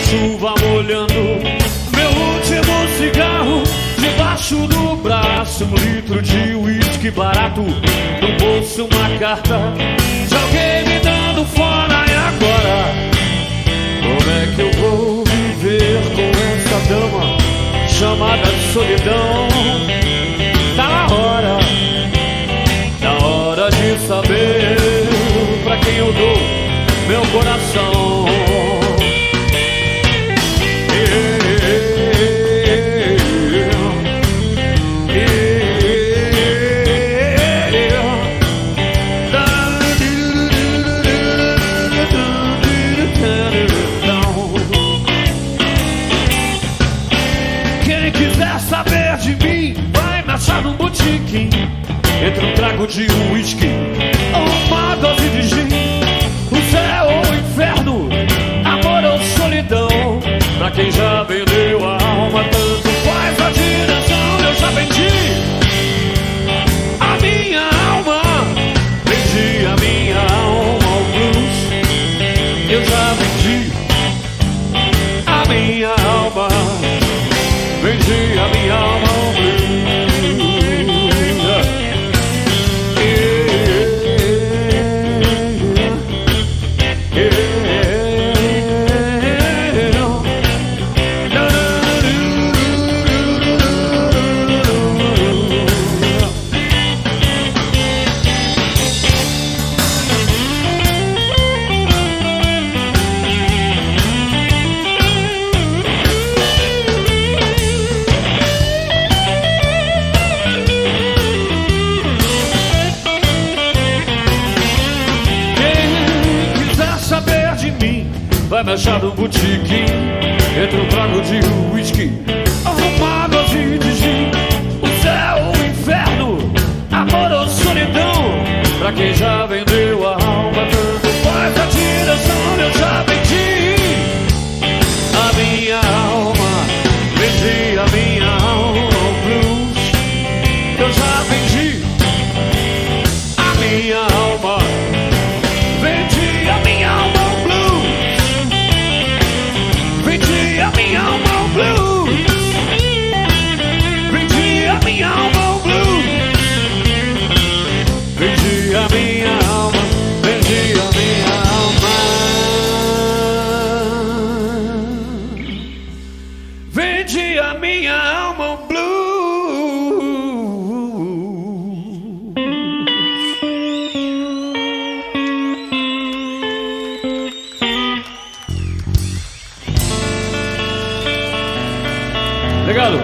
chuva molhando meu último cigarro, debaixo do braço 1 litro de uísque barato, no bolso uma carta de alguém me dando fora. E agora, como é que eu vou viver com essa dama chamada solidão? Tá na hora de saber pra quem eu dou meu coração. Quem quiser saber de mim vai me achar num botequim, entre um trago de uísque ou uma dose de gin. O céu ou o inferno, amor ou solidão, pra quem já vendeu a alma, tanto faz a direção. Eu já vendi a minha alma, vendi a minha alma ao blues. Eu já vendi a minha alma, vendi a minha alma ao blues. Vai me achar no botequim, entre um trago de uísque ou uma dose de gin. O céu ou o inferno, amor ou solidão, pra quem já vendeu a alma, tanto faz a direção. Eu já vendi a minha alma, vendi a minha alma ao blues. Eu já vendi a minha alma, vendi a minha alma ao blues. Vendi a minha alma ao blues. Vendi a minha alma ao blues. Vendi a minha alma, vendi a minha alma. Vendi a minha alma ao blues. Obrigado.